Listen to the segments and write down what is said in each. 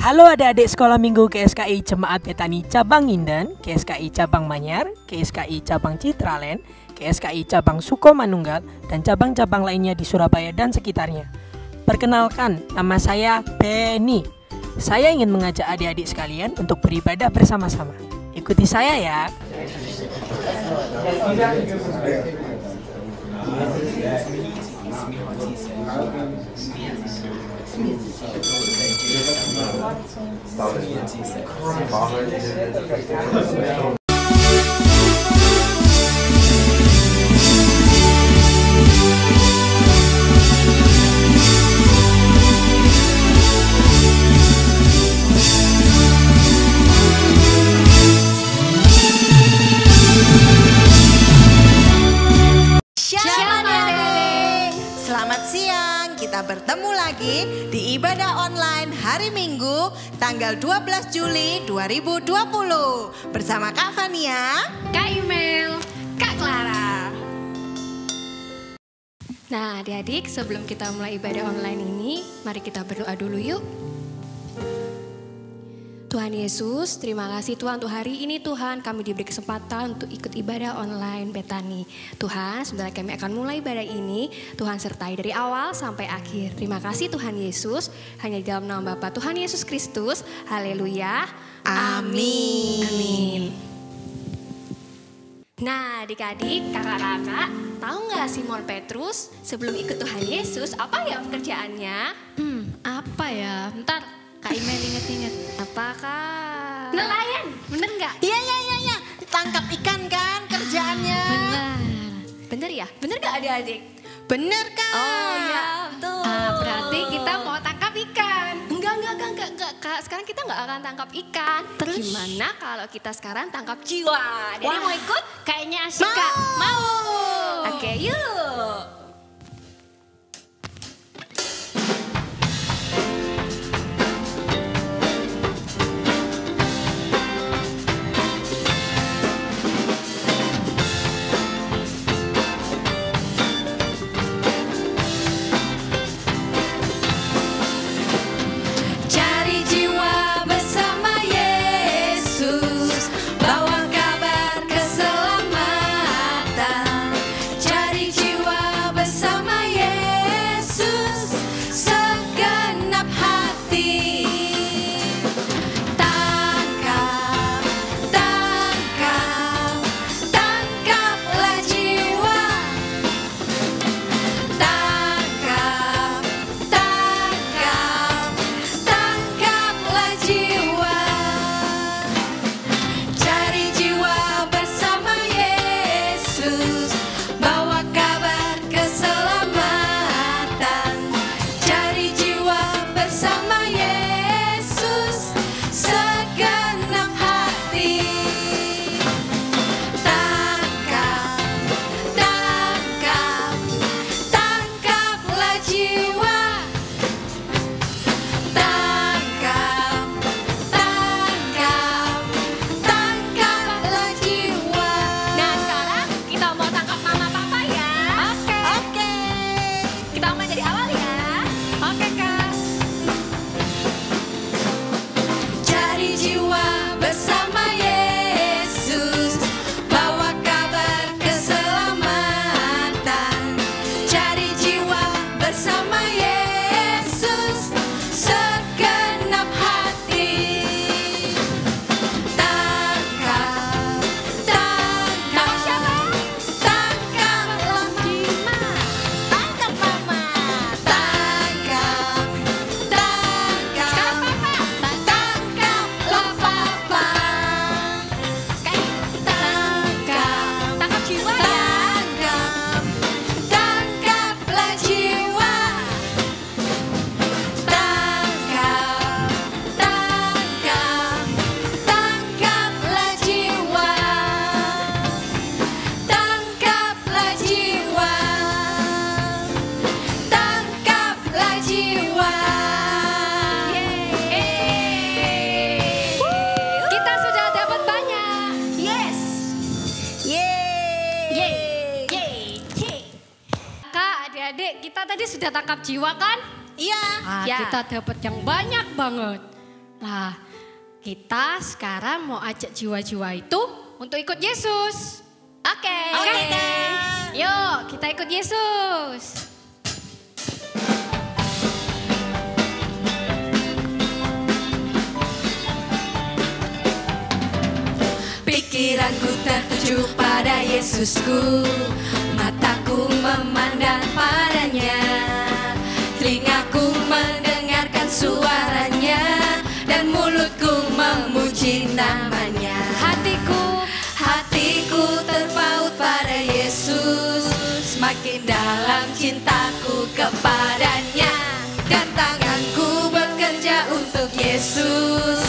Halo adik-adik sekolah minggu KSKI Jemaat Betani Cabang Nginden, KSKI Cabang Manyar, KSKI Cabang Citraland, KSKI Cabang Sukomanunggal, dan cabang-cabang lainnya di Surabaya dan sekitarnya. Perkenalkan, nama saya Benny. Saya ingin mengajak adik-adik sekalian untuk beribadah bersama-sama. Ikuti saya ya. Shalom adik. Selamat siang, kita bertemu lagi di ibadah online hari Minggu tanggal 12 Juli 2020 bersama Kak Fania, Kak Imel, Kak Clara. Nah adik-adik, sebelum kita mulai ibadah online ini, mari kita berdoa dulu yuk. Tuhan Yesus, terima kasih Tuhan untuk hari ini Tuhan kami diberi kesempatan untuk ikut ibadah online Betani. Tuhan, sebentar kami akan mulai ibadah ini, Tuhan sertai dari awal sampai akhir. Terima kasih Tuhan Yesus, hanya di dalam nama Bapa Tuhan Yesus Kristus. Haleluya. Amin. Amin. Nah adik-adik, kakak-kakak, tahu nggak Simon Petrus sebelum ikut Tuhan Yesus apa ya pekerjaannya? Apa ya? Bentar, Kak Imel inget-inget. Apakah? Nelayan, bener nggak? Iya. Tangkap ikan kan kerjaannya. Benar. Bener ya? Bener gak adik-adik? Bener kan? Oh ya, betul. Berarti kita mau tangkap ikan. Enggak, Kak. Sekarang kita nggak akan tangkap ikan. Terus? Gimana kalau kita sekarang tangkap jiwa? Jadi Wah. mau ikut? Kayaknya asik, Kak. Mau. Oke, yuk. Cari jiwa bersama Yesus, bawa kabar keselamatan. Cari jiwa bersama Yesus, segenap hati. Tangkap, tangkaplah jiwa. Tangkaplah jiwa. Cari jiwa bersama Yesus, bawa kabar keselamatan. Cari jiwa bersama Yesus, segenap hati. Tangkaplah jiwa. Tangkaplah jiwa. Nah sekarang kita mau tangkap mama papa ya. Oke. Kita mulai dari awal ya. Oke, Kak. Cari jiwa bersama Yesus, bawa kabar keselamatan. Cari jiwa bersama Yesus, segenap hati. Tangkap siapa? Tangkaplah Mama. Tangkap Mama. Tangkaplah Papa. Tangkap jiwa ya. Tangkaplah jiwa. Tangkaplah jiwa. Tangkaplah jiwa. Tangkaplah jiwa. Kita sudah dapat banyak. Yes. Yeay. Kak, adik-adik, kita tadi sudah tangkap jiwa kan? Iya. Ah, Ya. kita dapat yang banyak banget. Nah, kita sekarang mau ajak jiwa-jiwa itu untuk ikut Yesus. Oke. Yuk, kita ikut Yesus. Pikiranku tertuju pada Yesusku, mataku memandang padanya, telingaku mendengarkan suaranya, dan mulutku memuji namanya. Hatiku terpaut pada Yesus, semakin dalam cintaku kepadanya, dan tanganku bekerja untuk Yesus,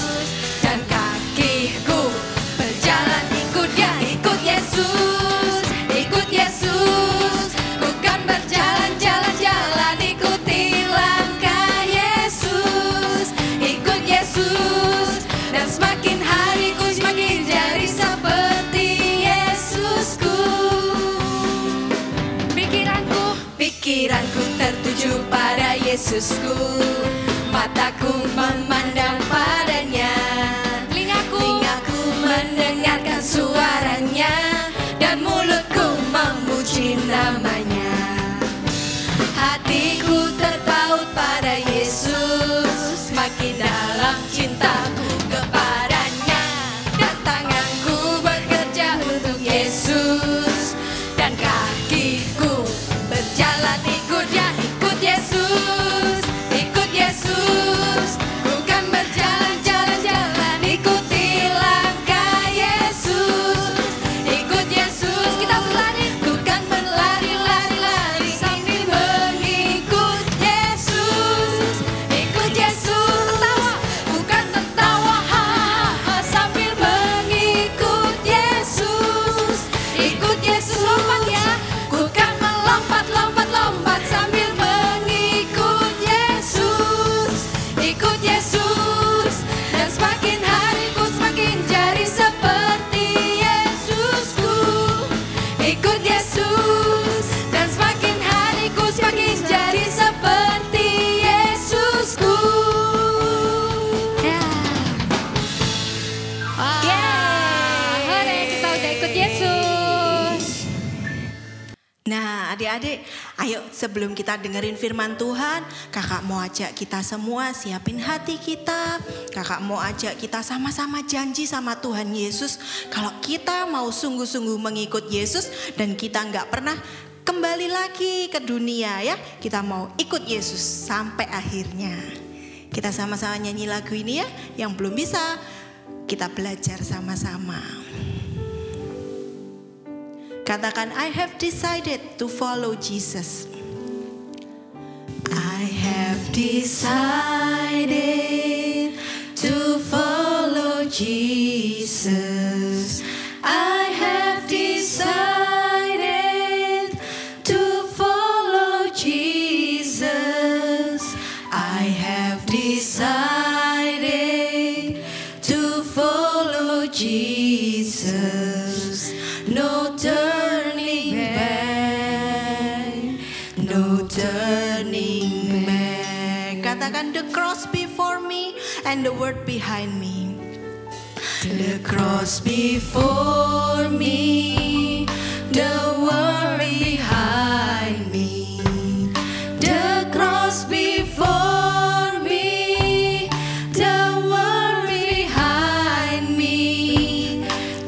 dan kakiku berjalan ikut dia, ikut Yesus, ku kan berjalan jalan-jalan ikuti langkah Yesus, ikut Yesus, dan semakin hariku semakin jadi seperti Yesusku. Pikiranku tertuju pada Yesusku, mataku memandang padanya, telingaku mendengarkan suaranya, dan mulutku memuji namanya. Hatiku terpaut pada Yesus, semakin dalam cintaku kepadanya, dan tanganku bekerja untuk Yesus, dan kakiku berjalan ikut dia, ikut Yesus, ku kan berjalan jalan-jalan ikuti langkah Yesus, ikut Yesus, kita berlari, ku kan berlari sambil mengikut Yesus, ikut Yesus, tertawa, bukan tertawa, sambil mengikut Yesus, ikut Yesus, lompat ya, ku kan melompat sambil mengikut Yesus, ikut Yesus, dan semakin hariku semakin jadi seperti Yesusku, ikut Yesus, dan semakin hariku semakin jadi seperti Yesusku. Hore, kita udah ikut Yesus. Nah, adik-adik, ayo sebelum kita dengerin firman Tuhan, kakak mau ajak kita semua siapin hati kita. Kakak mau ajak kita sama-sama janji sama Tuhan Yesus, kalau kita mau sungguh-sungguh mengikut Yesus dan kita nggak pernah kembali lagi ke dunia ya. Kita mau ikut Yesus sampai akhirnya. Kita sama-sama nyanyi lagu ini ya. Yang belum bisa, kita belajar sama-sama. Katakan, I have decided to follow Jesus. I have decided to follow Jesus. I have decided to follow Jesus. I have decided to follow Jesus. No turning back, no turning back. Katakan, the cross before me and the word behind me. The cross before me, the word behind me. The cross before me, the word behind me.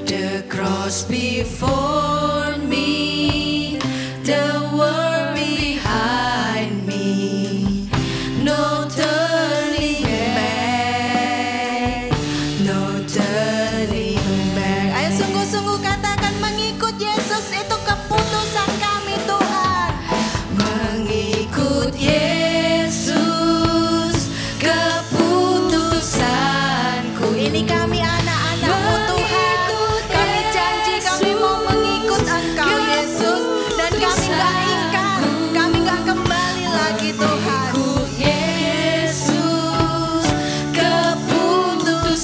The cross before me, the word behind me. No turning back, no turning back. Ayo sungguh-sungguh katakan, mengikut Yesus itu keputusan kami Tuhan. Mengikut Yesus keputusanku. Ini kami anak-anakmu Tuhan. Kami janji kami mau mengikut Engkau Yesus, dan kami gak ingkar, kami gak kembali lagi Tuhan. Mengikut Yesus keputusanku.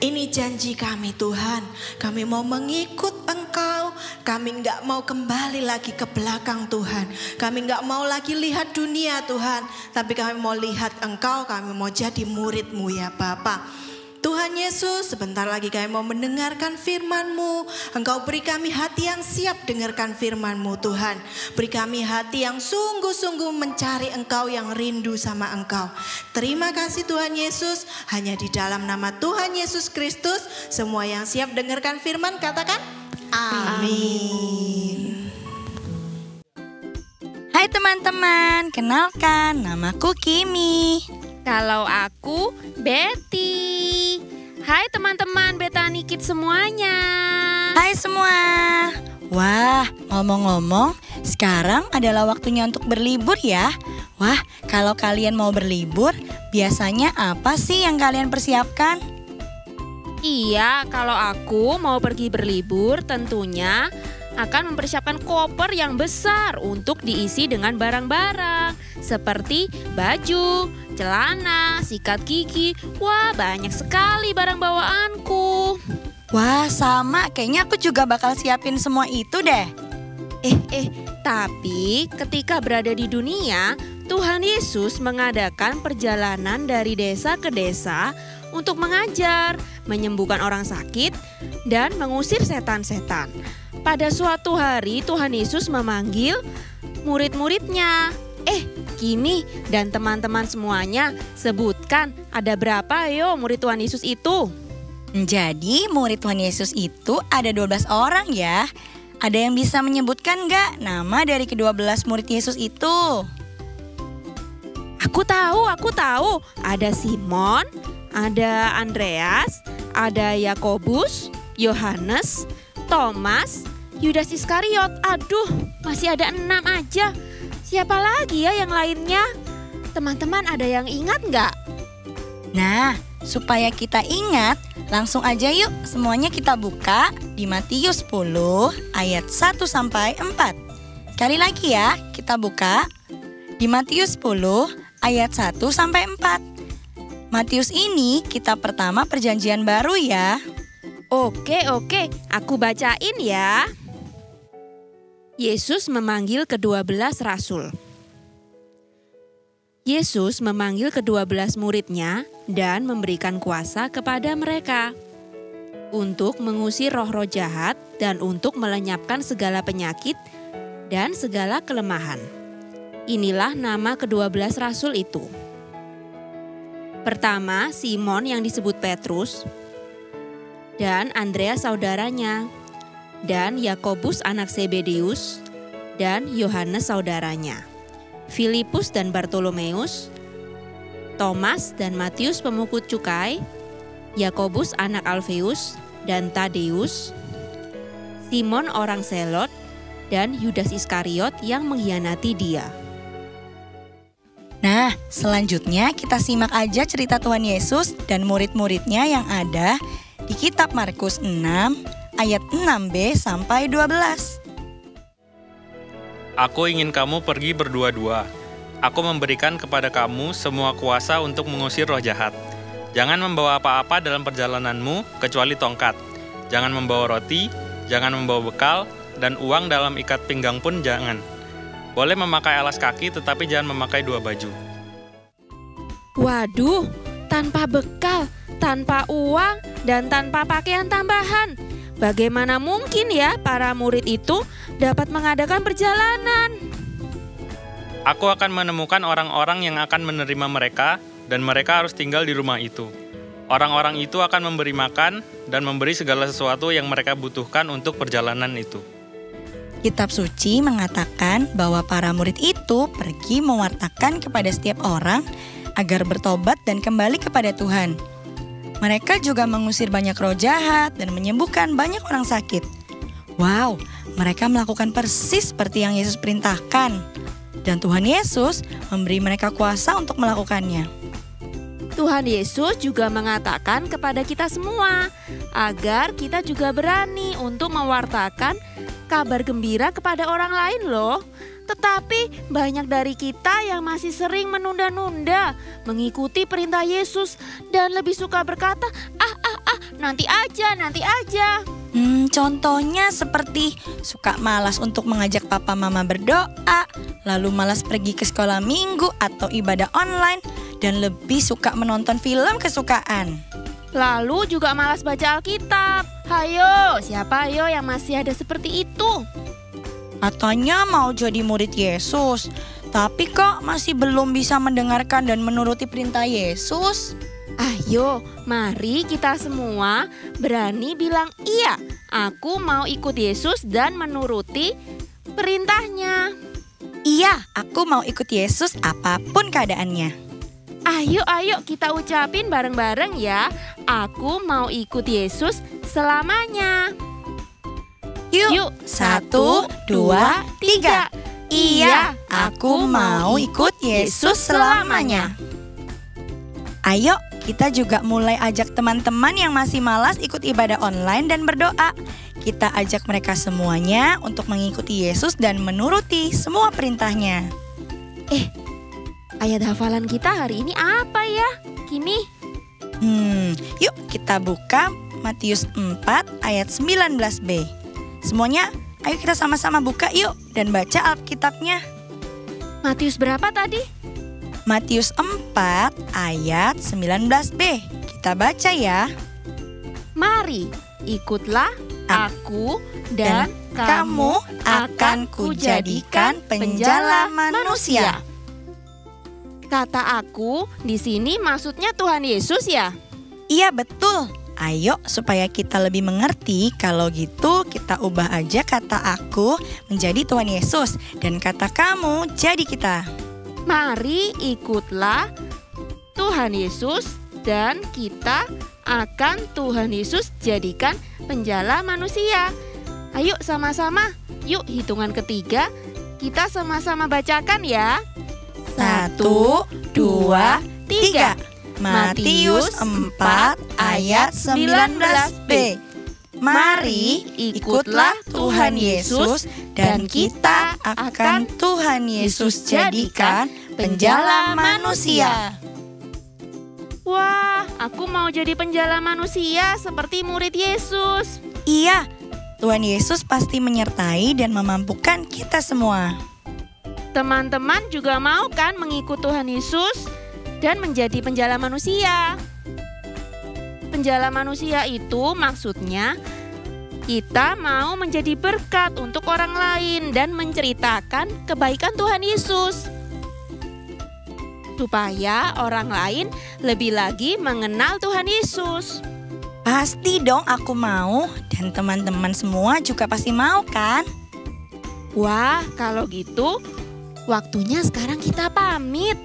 Ini janji kami Tuhan, kami mau mengikut Engkau. Kami gak mau kembali lagi ke belakang Tuhan. Kami gak mau lagi lihat dunia Tuhan, tapi kami mau lihat Engkau, kami mau jadi murid-Mu ya Bapa. Tuhan Yesus, sebentar lagi kami mau mendengarkan firman-Mu. Engkau beri kami hati yang siap dengarkan firman-Mu Tuhan. Beri kami hati yang sungguh-sungguh mencari Engkau, yang rindu sama Engkau. Terima kasih Tuhan Yesus. Hanya di dalam nama Tuhan Yesus Kristus, semua yang siap dengarkan firman katakan amin. Hai teman-teman, kenalkan namaku Kimi. Kalau aku Betty. Hai teman-teman Betani Kids semuanya. Hai semua. Wah, ngomong-ngomong, sekarang adalah waktunya untuk berlibur ya. Wah, kalau kalian mau berlibur, biasanya apa sih yang kalian persiapkan? Iya, kalau aku mau pergi berlibur tentunya akan mempersiapkan koper yang besar untuk diisi dengan barang-barang seperti baju, celana, sikat gigi. Wah, banyak sekali barang bawaanku. Wah, sama. Kayaknya aku juga bakal siapin semua itu deh. Tapi ketika berada di dunia, Tuhan Yesus mengadakan perjalanan dari desa ke desa untuk mengajar, menyembuhkan orang sakit, dan mengusir setan-setan. Pada suatu hari Tuhan Yesus memanggil murid-muridnya. Kimi dan teman-teman semuanya, sebutkan ada berapa murid Tuhan Yesus itu? Jadi murid Tuhan Yesus itu ada 12 orang ya. Ada yang bisa menyebutkan nggak nama dari ke-12 murid Yesus itu? Aku tahu. Ada Simon, ada Andreas, ada Yakobus, Yohanes, Thomas, Yudas Iskariot. Aduh, masih ada 6 aja. Siapa lagi ya yang lainnya? Teman-teman ada yang ingat nggak? Nah, supaya kita ingat, langsung aja yuk semuanya kita buka di Matius 10 ayat 1-4. Sekali lagi ya, kita buka di Matius 10 ayat 1-4. Matius ini kitab pertama perjanjian baru ya. Oke, aku bacain ya. Yesus memanggil ke-12 rasul. Yesus memanggil ke-12 muridnya dan memberikan kuasa kepada mereka untuk mengusir roh-roh jahat dan untuk melenyapkan segala penyakit dan segala kelemahan. Inilah nama ke-12 rasul itu. Pertama, Simon yang disebut Petrus, dan Andreas saudaranya, dan Yakobus anak Zebedeus, dan Yohanes saudaranya, Filipus dan Bartolomeus, Thomas dan Matius pemungut cukai, Yakobus anak Alfeus dan Tadeus, Simon orang Selot, dan Yudas Iskariot yang mengkhianati dia. Nah, selanjutnya kita simak aja cerita Tuhan Yesus dan murid-muridnya yang ada di kitab Markus 6 ayat 6b sampai 12. Aku ingin kamu pergi berdua-dua. Aku memberikan kepada kamu semua kuasa untuk mengusir roh jahat. Jangan membawa apa-apa dalam perjalananmu kecuali tongkat. Jangan membawa roti, jangan membawa bekal, dan uang dalam ikat pinggang pun jangan. Boleh memakai alas kaki tetapi jangan memakai 2 baju. Waduh, tanpa bekal, tanpa uang, dan tanpa pakaian tambahan. Bagaimana mungkin ya para murid itu dapat mengadakan perjalanan? Aku akan menemukan orang-orang yang akan menerima mereka, dan mereka harus tinggal di rumah itu. Orang-orang itu akan memberi makan dan memberi segala sesuatu yang mereka butuhkan untuk perjalanan itu. Kitab suci mengatakan bahwa para murid itu pergi mewartakan kepada setiap orang agar bertobat dan kembali kepada Tuhan. Mereka juga mengusir banyak roh jahat dan menyembuhkan banyak orang sakit. Wow, mereka melakukan persis seperti yang Yesus perintahkan. Dan Tuhan Yesus memberi mereka kuasa untuk melakukannya. Tuhan Yesus juga mengatakan kepada kita semua agar kita juga berani untuk mewartakan kabar gembira kepada orang lain loh. Tetapi banyak dari kita yang masih sering menunda-nunda mengikuti perintah Yesus dan lebih suka berkata, nanti aja. Contohnya seperti suka malas untuk mengajak papa mama berdoa, lalu malas pergi ke sekolah minggu atau ibadah online, dan lebih suka menonton film kesukaan. Lalu juga malas baca Alkitab. Hayo, siapa ayo yang masih ada seperti itu? Katanya mau jadi murid Yesus, tapi kok masih belum bisa mendengarkan dan menuruti perintah Yesus? Ayo, mari kita semua berani bilang iya, aku mau ikut Yesus dan menuruti perintahnya. Iya, aku mau ikut Yesus apapun keadaannya. Ayo kita ucapin bareng-bareng ya. Aku mau ikut Yesus selamanya. Yuk, 1, 2, 3. Iya, aku mau ikut Yesus selamanya. Ayo, kita juga mulai ajak teman-teman yang masih malas ikut ibadah online dan berdoa. Kita ajak mereka semuanya untuk mengikuti Yesus dan menuruti semua perintahnya. Ayat hafalan kita hari ini apa ya, Kimi? Yuk kita buka Matius 4 ayat 19b. Semuanya, ayo kita sama-sama buka yuk dan baca Alkitabnya. Matius berapa tadi? Matius 4 ayat 19b. Kita baca ya. Mari, ikutlah aku dan kamu akan kujadikan penjala manusia. Kata aku di sini maksudnya Tuhan Yesus ya? Iya betul. Ayo supaya kita lebih mengerti, kalau gitu kita ubah aja kata aku menjadi Tuhan Yesus dan kata kamu jadi kita. Mari ikutlah Tuhan Yesus dan kita akan Tuhan Yesus jadikan penjala manusia. Ayo sama-sama, yuk hitungan ketiga kita sama-sama bacakan ya. 1, 2, 3. Matius 4 ayat 19b. Mari ikutlah Tuhan Yesus dan kita akan Tuhan Yesus jadikan penjala manusia. Wah, aku mau jadi penjala manusia seperti murid Yesus. Iya, Tuhan Yesus pasti menyertai dan memampukan kita semua. Teman-teman juga mau kan mengikut Tuhan Yesus dan menjadi penjala manusia? Penjala manusia itu maksudnya kita mau menjadi berkat untuk orang lain dan menceritakan kebaikan Tuhan Yesus, supaya orang lain lebih lagi mengenal Tuhan Yesus. Pasti dong aku mau, dan teman-teman semua juga pasti mau kan? Wah, kalau gitu waktunya sekarang kita pamit.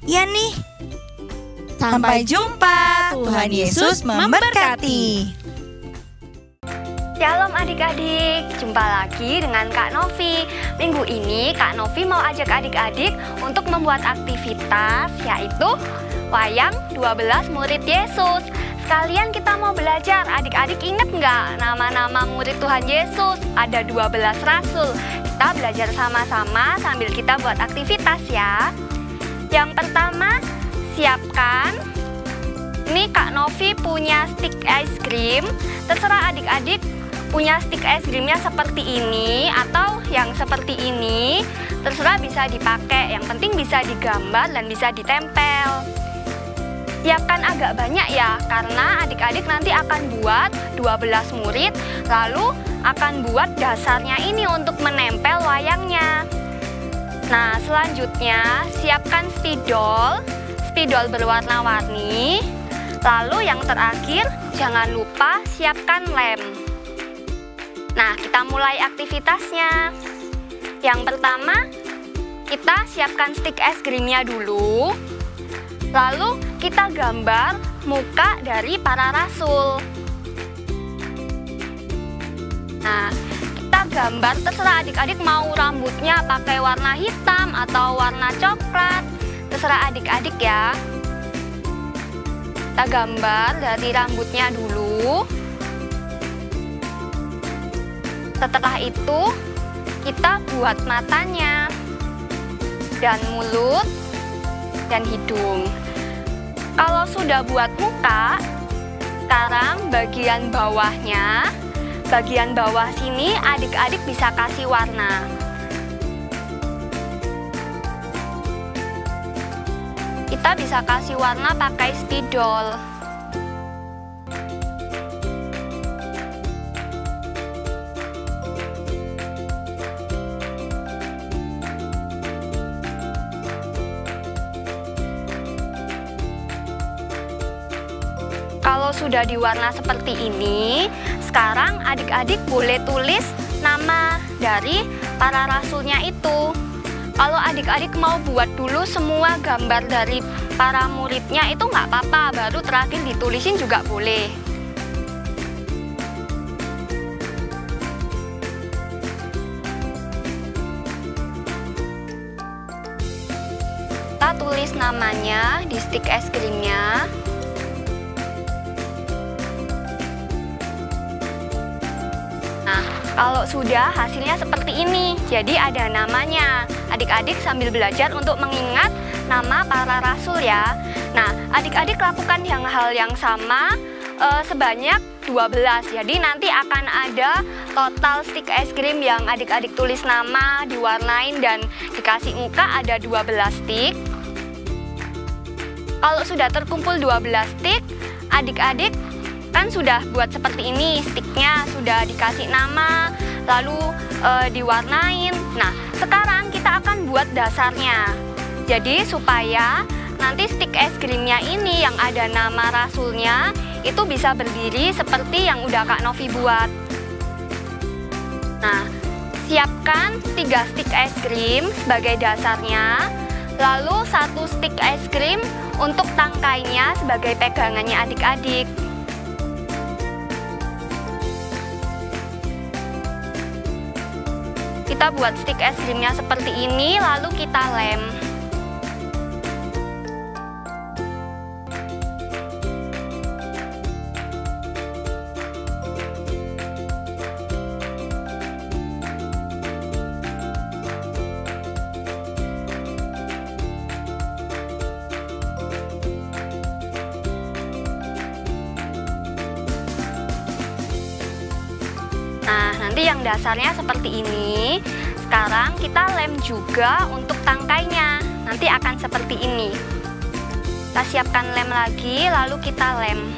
Ya nih. Sampai jumpa. Tuhan Yesus memberkati. Shalom adik-adik, jumpa lagi dengan Kak Novi. Minggu ini Kak Novi mau ajak adik-adik untuk membuat aktivitas, yaitu wayang 12 murid Yesus. Sekalian kita mau belajar, adik-adik ingat nggak nama-nama murid Tuhan Yesus? Ada 12 rasul. Kita belajar sama-sama sambil kita buat aktivitas ya. Yang pertama, siapkan. Ini Kak Novi punya stick ice cream. Terserah adik-adik punya stick ice creamnya seperti ini atau yang seperti ini. Terserah bisa dipakai, yang penting bisa digambar dan bisa ditempel. Siapkan agak banyak ya, karena adik-adik nanti akan buat 12 murid, lalu akan buat dasarnya ini untuk menempel wayangnya. Nah, selanjutnya siapkan spidol berwarna-warni. Lalu yang terakhir, jangan lupa siapkan lem. Nah, kita mulai aktivitasnya. Yang pertama, kita siapkan stick es krimnya dulu. Lalu kita gambar muka dari para rasul. Nah, kita gambar terserah adik-adik mau rambutnya pakai warna hitam atau warna coklat. Terserah adik-adik ya. Kita gambar dari rambutnya dulu. Setelah itu kita buat matanya dan mulut dan hidung. Kalau sudah buat muka, sekarang bagian bawahnya, bagian bawah sini adik-adik bisa kasih warna. Kita bisa kasih warna pakai spidol. Kalau sudah diwarna seperti ini, sekarang adik-adik boleh tulis nama dari para rasulnya itu. Kalau adik-adik mau buat dulu semua gambar dari para muridnya itu nggak apa-apa, baru terakhir ditulisin juga boleh. Kita tulis namanya di stik es krimnya. Nah, kalau sudah hasilnya seperti ini, jadi ada namanya. Adik-adik sambil belajar untuk mengingat nama para rasul ya. Nah, adik-adik lakukan hal yang sama sebanyak 12. Jadi nanti akan ada total stik es krim yang adik-adik tulis nama, diwarnain dan dikasih muka ada 12 stik. Kalau sudah terkumpul 12 stik, adik-adik kan sudah buat seperti ini, stiknya sudah dikasih nama, lalu diwarnain. Nah, sekarang kita akan buat dasarnya. Jadi supaya nanti stik es krimnya ini yang ada nama rasulnya itu bisa berdiri seperti yang udah Kak Novi buat. Nah, siapkan 3 stik es krim sebagai dasarnya, lalu 1 stik es krim untuk tangkainya sebagai pegangannya adik-adik. Kita buat stik es krimnya seperti ini, lalu kita lem. Nah, nanti yang dasarnya seperti ini. Sekarang kita lem juga untuk tangkainya. Nanti akan seperti ini. Kita siapkan lem lagi, lalu kita lem.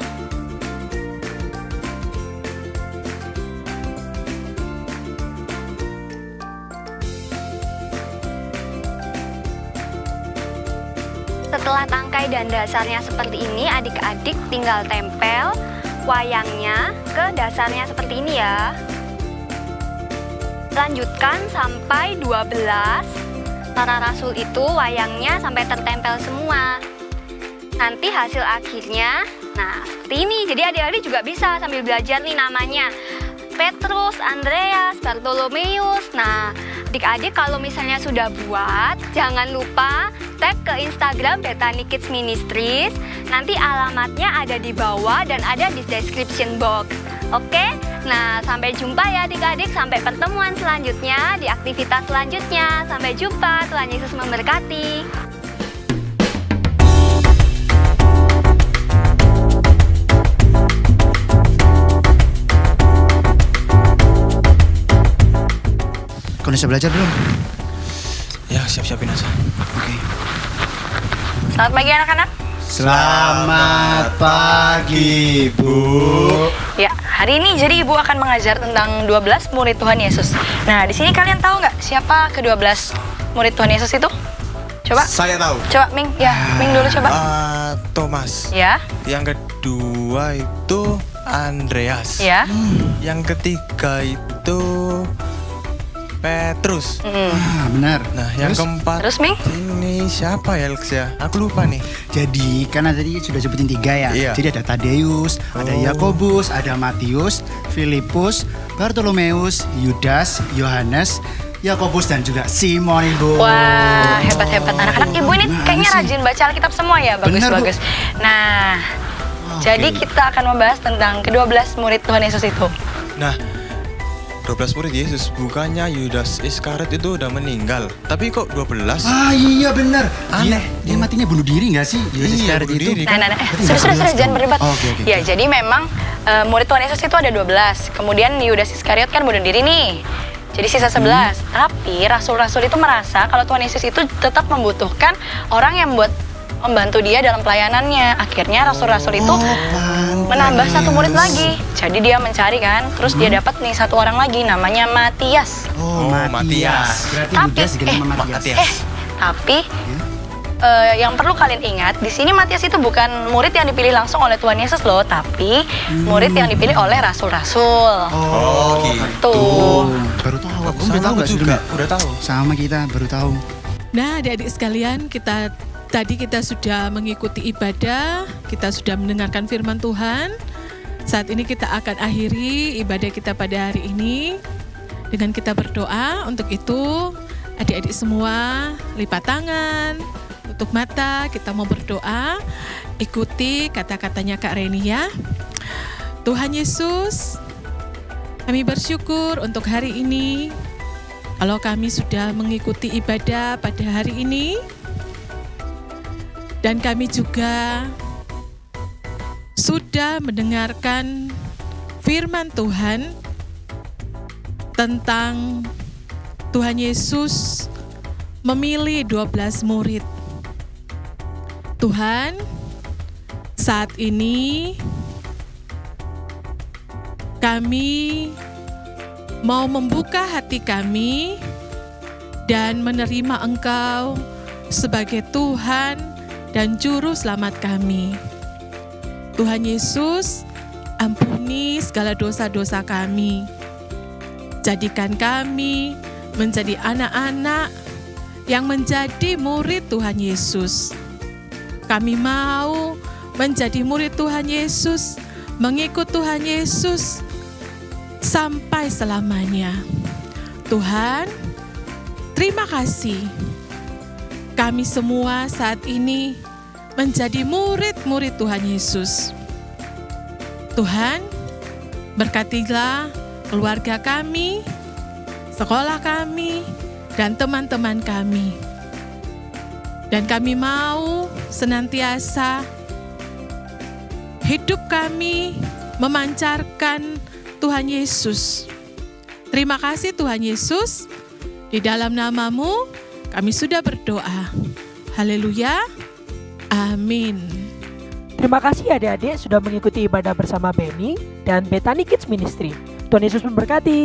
Setelah tangkai dan dasarnya seperti ini, adik-adik tinggal tempel wayangnya ke dasarnya seperti ini ya. Lanjutkan sampai 12. Para rasul itu wayangnya sampai tertempel semua. Nanti hasil akhirnya, nah seperti ini. Jadi adik-adik juga bisa sambil belajar nih namanya. Petrus, Andreas, Bartolomeus. Nah, adik-adik kalau misalnya sudah buat, jangan lupa tag ke Instagram Bethany Kids Ministries. Nanti alamatnya ada di bawah dan ada di description box. Oke? Nah, sampai jumpa ya adik-adik. Sampai pertemuan selanjutnya di aktivitas selanjutnya. Sampai jumpa. Tuhan Yesus memberkati. Kau udah belajar belum? Ya, siap-siapin aja. Oke. Selamat pagi anak-anak. Selamat pagi, Bu. Ya, hari ini jadi Ibu akan mengajar tentang 12 murid Tuhan Yesus. Nah, di sini kalian tahu nggak siapa ke-12 murid Tuhan Yesus itu? Coba. Saya tahu. Coba, Ming. Ya, Ming dulu coba. Thomas. Ya. Yang kedua itu Andreas. Ya. Yang ketiga itu Petrus. Benar. Nah, yang keempat Terus, Ming? ini siapa ya, Lex ya? Aku lupa nih. Jadi, karena tadi sudah sebutin 3 ya. Iya. Jadi ada Tadeus, ada Yakobus, ada Matius, Filipus, Bartolomeus, Yudas, Yohanes, Yakobus dan juga Simon, Ibu. Wah, hebat-hebat anak-anak. Ibu ini kayaknya rajin baca Alkitab semua ya. Bagus-bagus. Nah, jadi kita akan membahas tentang ke-12 murid Tuhan Yesus itu. Nah, 12 murid Yesus, bukannya Yudas Iskariot itu udah meninggal. Tapi kok 12? Ah iya benar. Aneh. Dia matinya bunuh diri nggak sih? Yudas Iskariot bunuh itu. diri. Nah, sudah jangan berdebat. Oke. Ya, jadi memang murid Tuhan Yesus itu ada 12. Kemudian Yudas Iskariot kan bunuh diri nih. Jadi sisa 11. Tapi rasul-rasul itu merasa kalau Tuhan Yesus itu tetap membutuhkan orang yang membantu dia dalam pelayanannya. Akhirnya rasul-rasul itu menambah satu murid lagi. Jadi dia mencari kan, terus dia dapat nih satu orang lagi namanya Matias. Matias. Berarti Tapi, Yudas diganti sama Matias. Tapi yang perlu kalian ingat, di sini Matias itu bukan murid yang dipilih langsung oleh Tuhan Yesus loh, tapi murid yang dipilih oleh rasul-rasul. Oh, gitu. Baru tahu. Aku Sama udah tahu aku nggak juga, udah tahu. Sama kita baru tahu. Nah, adik-adik sekalian, tadi kita sudah mengikuti ibadah, kita sudah mendengarkan firman Tuhan. Saat ini kita akan akhiri ibadah kita pada hari ini dengan kita berdoa. Untuk itu, adik-adik semua lipat tangan, tutup mata, kita mau berdoa. Ikuti kata-katanya Kak Reni ya. Tuhan Yesus, kami bersyukur untuk hari ini. Kalau kami sudah mengikuti ibadah pada hari ini, dan kami juga sudah mendengarkan firman Tuhan tentang Tuhan Yesus memilih 12 murid. Tuhan, saat ini kami mau membuka hati kami dan menerima Engkau sebagai Tuhan dan Juru Selamat kami. Tuhan Yesus, ampuni segala dosa-dosa kami. Jadikan kami menjadi anak-anak yang menjadi murid Tuhan Yesus. Kami mau menjadi murid Tuhan Yesus, mengikut Tuhan Yesus sampai selamanya. Tuhan, terima kasih. Kami semua saat ini menjadi murid-murid Tuhan Yesus. Tuhan, berkatilah keluarga kami, sekolah kami, dan teman-teman kami. Dan kami mau senantiasa hidup kami memancarkan Tuhan Yesus. Terima kasih Tuhan Yesus, di dalam nama-Mu kami sudah berdoa. Haleluya. Amin. Terima kasih adik-adik sudah mengikuti ibadah bersama Beni dan Bethany Kids Ministry. Tuhan Yesus memberkati.